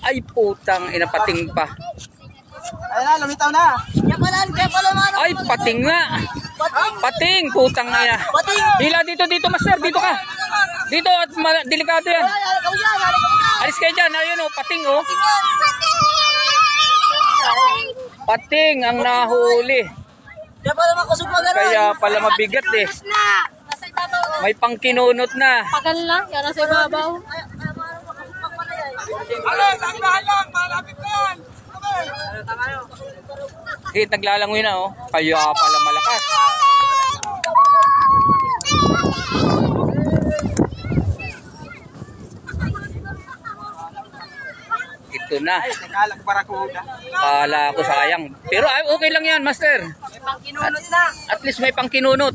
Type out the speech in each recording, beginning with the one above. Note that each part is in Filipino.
Ay putang ina, pating pa. Ayun na, lumitaw na. Ay pating nga. Pating, putang ina. Hila dito, master, dito ka. Dito at delikado yan. Alis kayo dyan, ayun o, pating o. Pating ang nahuli. Kaya pala mabigat eh. May pangkinunot na. Pagal lang, yan sa ibabaw. Lang, malapit na yan. Naglalangoy na oh. Kaya pala malakas. Ito na. Nakalag barakuda. Kala ko sayang. Pero okay lang yan, master. At least may pangkinunot.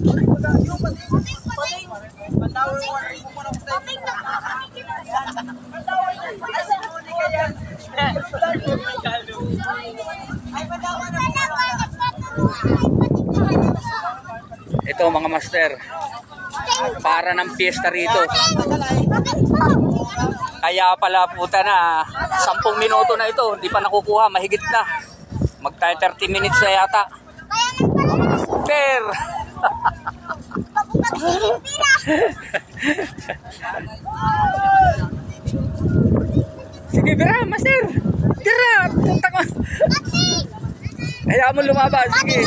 Ito mga master, para ng piyesta rito. Kaya pala puta na 10 minuto na ito, hindi pa nakukuha, mahigit na. Magtayo 30 minutes na yata. Master. Sige, bira, master. Bira, puta ko. Kaya mo lumabas, sige.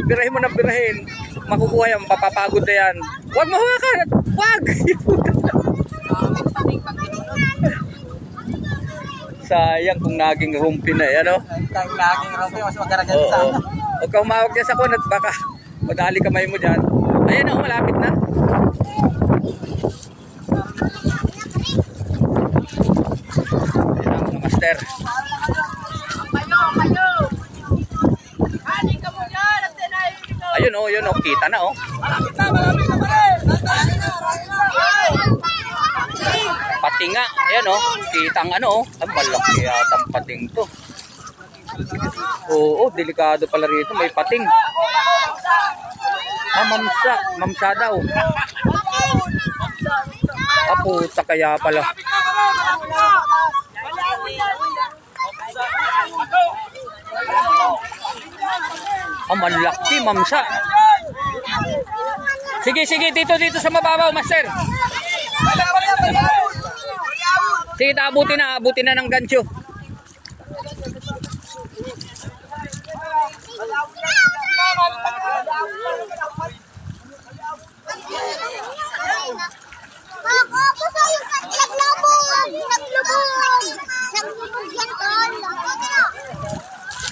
Birahin mo na birahin. Makukuha yan, mapapagod na yan. Huwag mo hawakan. Huwag. Sayang kung naging rumpi na yan, no? Naging rumpi, mas magaragan sa ano. Huwag kang umawag dyan sa kunat, baka madali kamay mo dyan. Ayan o, malapit na. Ayan ang mga master. Ayun o, yun o, kita na o. Malapit na pare. Pating nga, ayan o, kitang ano o. Ang malaki yata ang pating to. Oo, delikado pala rito, may pating. Mamsa daw. Puta, kaya pala. Malaki, mamsa. Sige, dito sa mababaw, master. Sige, abutin na ng gancho.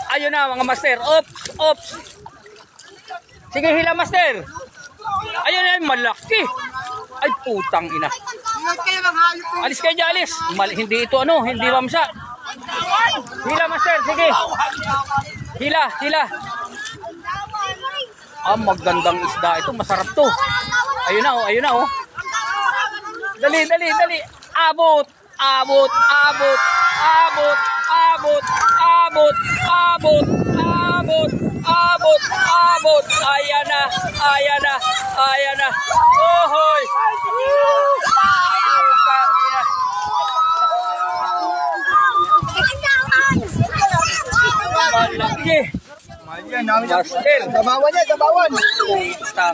Ayun na mga master. Ops. Sige, hila master. Ayun na, malaki. Ay putang ina. Alis kayo dyan, alis. Hindi ito ano, hindi mamsa. Hila master, sige. Hila. Magandang isda ito, masarap to. Ayun na oh. Dali. Abot. Ayan na. Ohoy. Malaki. Master. Sabawan niya.